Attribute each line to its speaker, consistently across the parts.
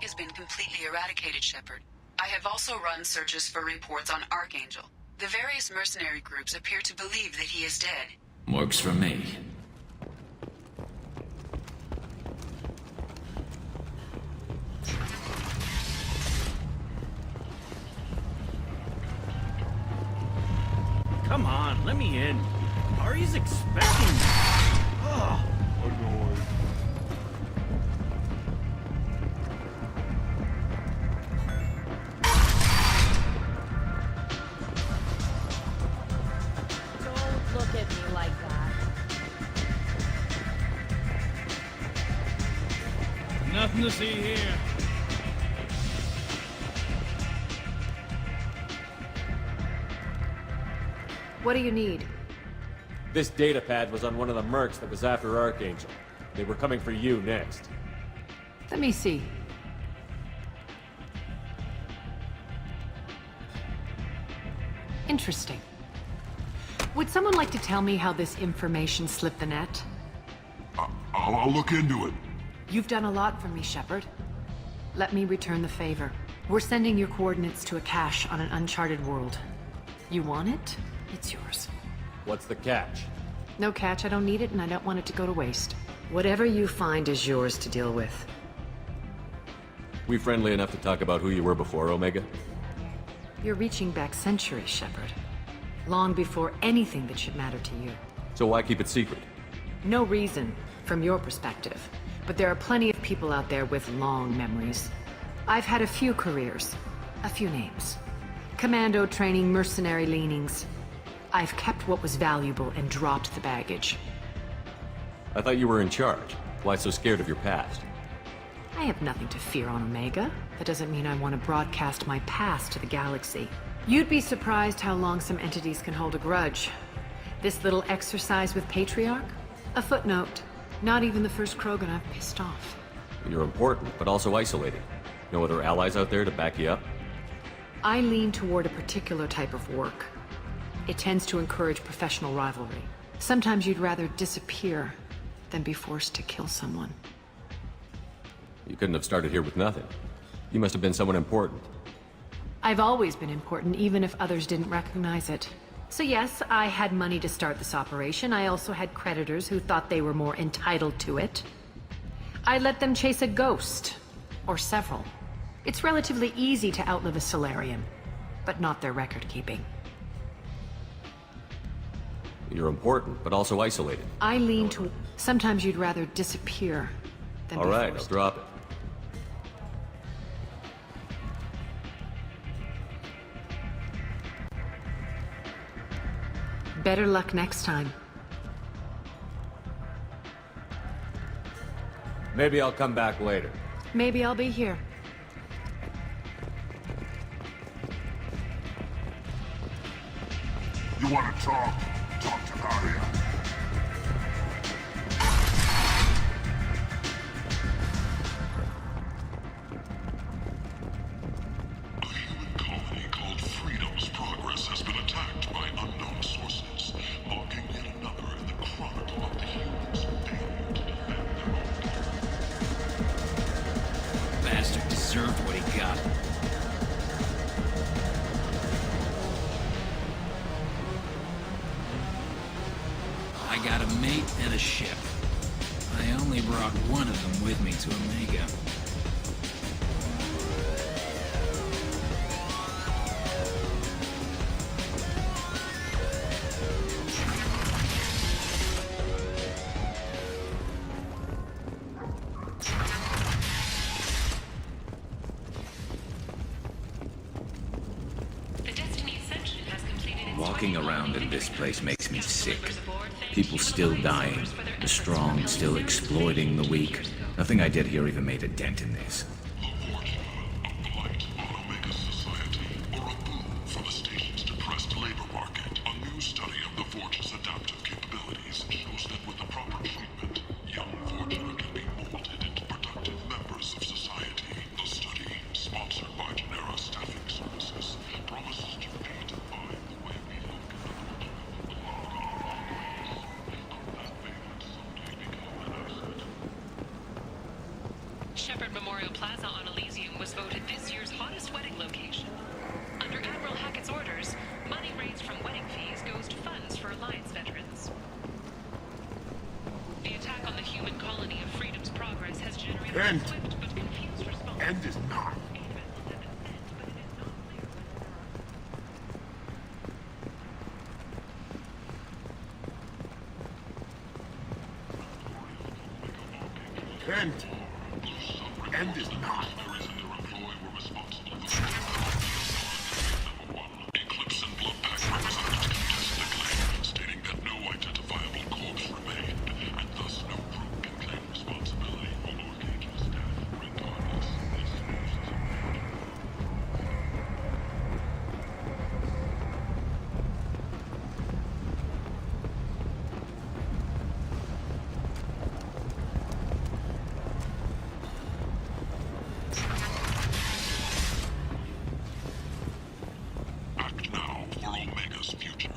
Speaker 1: Has been completely eradicated, Shepard. I have also run searches for reports on Archangel. The various mercenary groups appear to believe that he is dead.
Speaker 2: Works for me.
Speaker 3: Come on, let me in. Ari's expecting me. Ugh. Annoyed.
Speaker 4: Look at me like that.
Speaker 3: Nothing to see here.
Speaker 5: What do you need?
Speaker 6: This datapad was on one of the mercs that was after Archangel. They were coming for you next.
Speaker 5: Let me see. Interesting. Would someone like to tell me how this information slipped the net?
Speaker 7: I'll look into it.
Speaker 5: You've done a lot for me, Shepard. Let me return the favor. We're sending your coordinates to a cache on an uncharted world. You want it? It's yours.
Speaker 6: What's the catch?
Speaker 5: No catch, I don't need it, and I don't want it to go to waste. Whatever you find is yours to deal with.
Speaker 6: We friendly enough to talk about who you were before, Omega?
Speaker 5: You're reaching back centuries, Shepard. Long before anything that should matter to you.
Speaker 6: So why keep it secret?
Speaker 5: No reason, from your perspective. But there are plenty of people out there with long memories. I've had a few careers, a few names. Commando training, mercenary leanings. I've kept what was valuable and dropped the baggage.
Speaker 6: I thought you were in charge. Why so scared of your past?
Speaker 5: I have nothing to fear on Omega. That doesn't mean I want to broadcast my past to the galaxy. You'd be surprised how long some entities can hold a grudge. This little exercise with Patriarch? A footnote. Not even the first Krogan I've pissed off.
Speaker 6: You're important, but also isolated. No other allies out there to back you up?
Speaker 5: I lean toward a particular type of work. It tends to encourage professional rivalry. Sometimes you'd rather disappear than be forced to kill someone.
Speaker 6: You couldn't have started here with nothing. You must have been someone important.
Speaker 5: I've always been important, even if others didn't recognize it. So yes, I had money to start this operation. I also had creditors who thought they were more entitled to it. I let them chase a ghost, or several. It's relatively easy to outlive a Solarian, but not their record-keeping.
Speaker 6: You're important, but also isolated.
Speaker 5: I lean to... Sometimes you'd rather disappear than be
Speaker 6: All right, I'll
Speaker 5: forced.
Speaker 6: drop it.
Speaker 5: Better luck next time.
Speaker 6: Maybe I'll come back later.
Speaker 5: Maybe I'll be here.
Speaker 7: You want to talk? Talk to Arya. A human colony called Freedom's progress has been attacked by unknown sources, marking yet another in the chronicle of the humans who failure to defend their own country.
Speaker 2: Bastard deserved what he got. I got a mate and a ship. I only brought one of them with me to Omega. Walking around in this place makes me sick. People still dying, the strong still exploiting the weak. Nothing I did here even made a dent in this.
Speaker 7: A blight on Omega's society, or a boon for the station's depressed labor market. A new
Speaker 3: End. End is not.
Speaker 7: Eclipse and Bloodpack representatives contested the claim, stating that no identifiable corpse remained, and thus no group can claim responsibility for Archangel's death, regardless. Act now for Omega's future.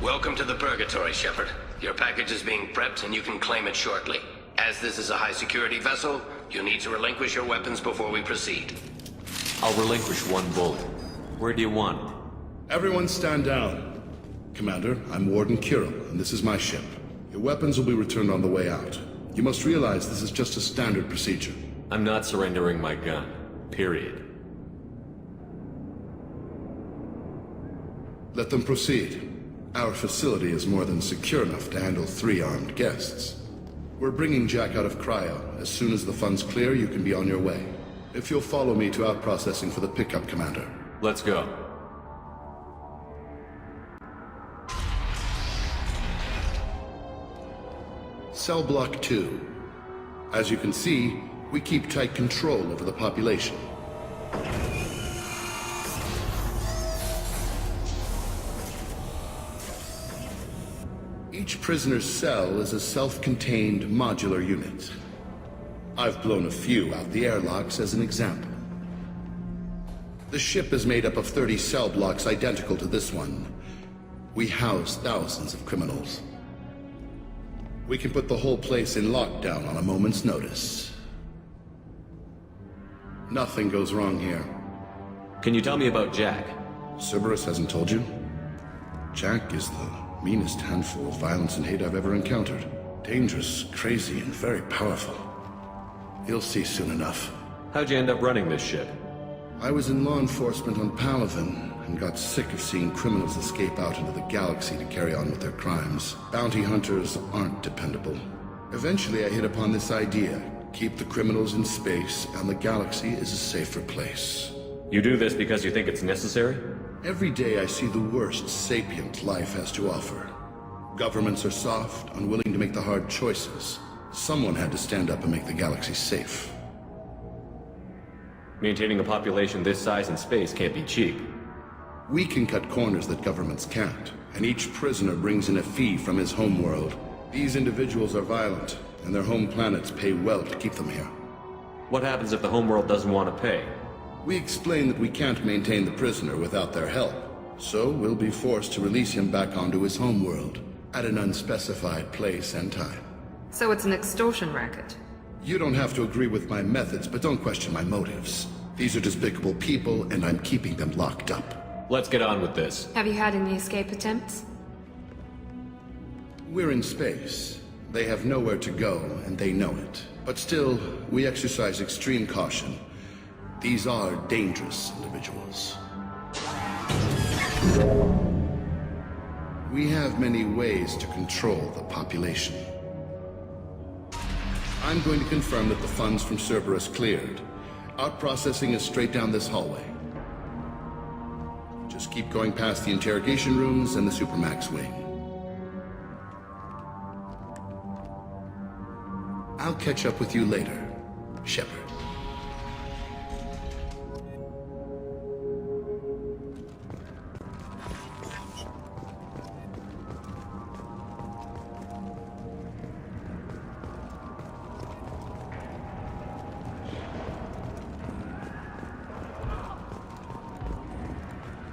Speaker 8: Welcome to the Purgatory, Shepard. Your package is being prepped and you can claim it shortly. As this is a high-security vessel, you'll need to relinquish your weapons before we proceed.
Speaker 6: I'll relinquish one bullet. Where do you want it?
Speaker 9: Everyone stand down. Commander, I'm Warden Kirill, and this is my ship. Your weapons will be returned on the way out. You must realize this is just a standard procedure.
Speaker 6: I'm not surrendering my gun. Period.
Speaker 9: Let them proceed. Our facility is more than secure enough to handle 3 armed guests. We're bringing Jack out of cryo. As soon as the funds clear, you can be on your way. If you'll follow me to out-processing for the pickup, Commander.
Speaker 6: Let's go.
Speaker 9: Cell Block 2. As you can see, we keep tight control over the population. Each prisoner's cell is a self-contained modular unit. I've blown a few out the airlocks as an example. The ship is made up of 30 cell blocks identical to this one. We house thousands of criminals. We can put the whole place in lockdown on a moment's notice. Nothing goes wrong here.
Speaker 6: Can you tell me about Jack?
Speaker 9: Cerberus hasn't told you? Jack is the meanest handful of violence and hate I've ever encountered. Dangerous, crazy, and very powerful. You'll see soon enough.
Speaker 6: How'd you end up running this ship?
Speaker 9: I was in law enforcement on Palaven and got sick of seeing criminals escape out into the galaxy to carry on with their crimes. Bounty hunters aren't dependable. Eventually I hit upon this idea. Keep the criminals in space, and the galaxy is a safer place.
Speaker 6: You do this because you think it's necessary?
Speaker 9: Every day I see the worst sapient life has to offer. Governments are soft, unwilling to make the hard choices. Someone had to stand up and make the galaxy safe.
Speaker 6: Maintaining a population this size in space can't be cheap.
Speaker 9: We can cut corners that governments can't, and each prisoner brings in a fee from his homeworld. These individuals are violent, and their home planets pay well to keep them here.
Speaker 6: What happens if the homeworld doesn't want to pay?
Speaker 9: We explain that we can't maintain the prisoner without their help, so we'll be forced to release him back onto his homeworld, at an unspecified place and time.
Speaker 5: So it's an extortion racket.
Speaker 9: You don't have to agree with my methods, but don't question my motives. These are despicable people, and I'm keeping them locked up.
Speaker 6: Let's get on with this.
Speaker 5: Have you had any escape attempts?
Speaker 9: We're in space. They have nowhere to go, and they know it. But still, we exercise extreme caution. These are dangerous individuals. We have many ways to control the population. I'm going to confirm that the funds from Cerberus cleared. Out processing is straight down this hallway. Just keep going past the interrogation rooms and the Supermax wing. I'll catch up with you later, Shepard.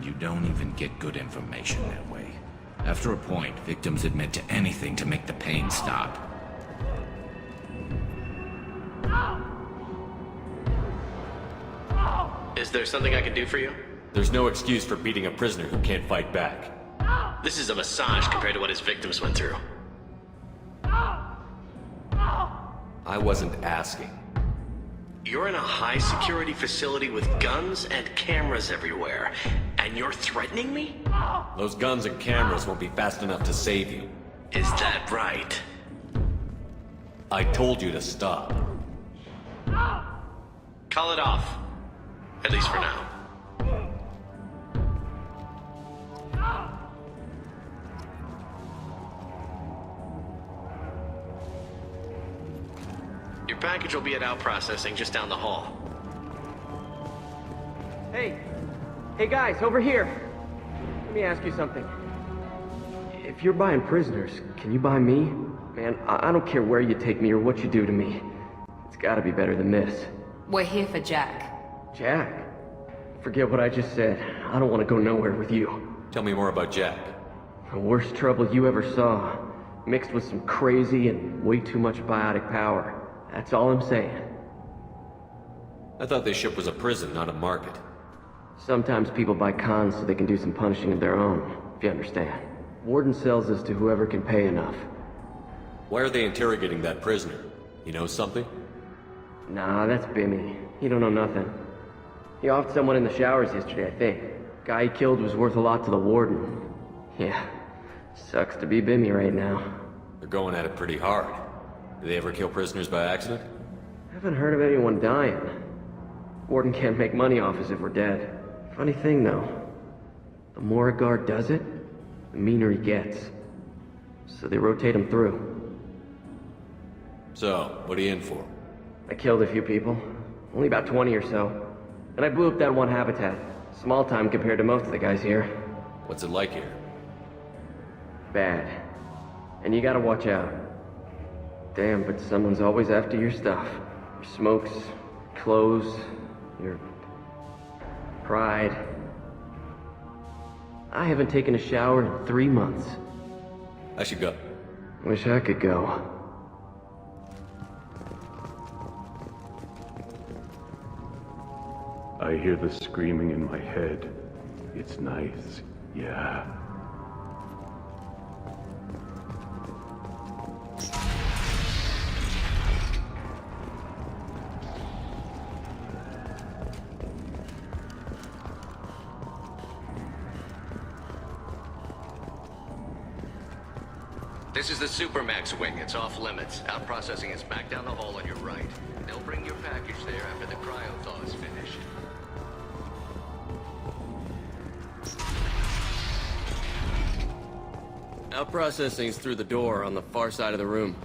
Speaker 2: You don't even get good information that way. After a point, victims admit to anything to make the pain stop.
Speaker 8: Is there something I can do for you?
Speaker 6: There's no excuse for beating a prisoner who can't fight back.
Speaker 8: This is a massage compared to what his victims went through.
Speaker 6: I wasn't asking.
Speaker 8: You're in a high-security facility with guns and cameras everywhere, and you're threatening me?
Speaker 6: Those guns and cameras won't be fast enough to save you.
Speaker 8: Is that right?
Speaker 6: I told you to stop.
Speaker 8: Call it off. At least for now. Your package will be at out processing just down the hall.
Speaker 10: Hey guys, over here. Let me ask you something. If you're buying prisoners, can you buy me? Man, I don't care where you take me or what you do to me. It's gotta be better than this.
Speaker 5: We're here for Jack.
Speaker 10: Jack? Forget what I just said. I don't want to go nowhere with you.
Speaker 6: Tell me more about Jack.
Speaker 10: The worst trouble you ever saw. Mixed with some crazy and way too much biotic power. That's all I'm saying.
Speaker 6: I thought this ship was a prison, not a market.
Speaker 10: Sometimes people buy cons so they can do some punishing of their own, if you understand. Warden sells us to whoever can pay enough.
Speaker 6: Why are they interrogating that prisoner? You know something?
Speaker 10: Nah, that's Bimmy. He don't know nothing. He offed someone in the showers yesterday, I think. Guy he killed was worth a lot to the warden. Yeah, sucks to be Bimmy right now.
Speaker 6: They're going at it pretty hard. Do they ever kill prisoners by accident?
Speaker 10: Haven't heard of anyone dying. Warden can't make money off us if we're dead. Funny thing, though. The more a guard does it, the meaner he gets. So they rotate him through.
Speaker 6: So, what are you in for?
Speaker 10: I killed a few people. Only about 20 or so. And I blew up that one habitat. Small time compared to most of the guys here.
Speaker 6: What's it like here?
Speaker 10: Bad. And you gotta watch out. Damn, but someone's always after your stuff. Your smokes, clothes, your pride. I haven't taken a shower in 3 months.
Speaker 6: I should go.
Speaker 10: Wish I could go.
Speaker 3: I hear the screaming in my head. It's nice, yeah.
Speaker 11: This is the Supermax wing. It's off limits. Out processing is back down the hall on your right. They'll bring your package there after the cryo-thaw is finished. Out processing's through the door on the far side of the room.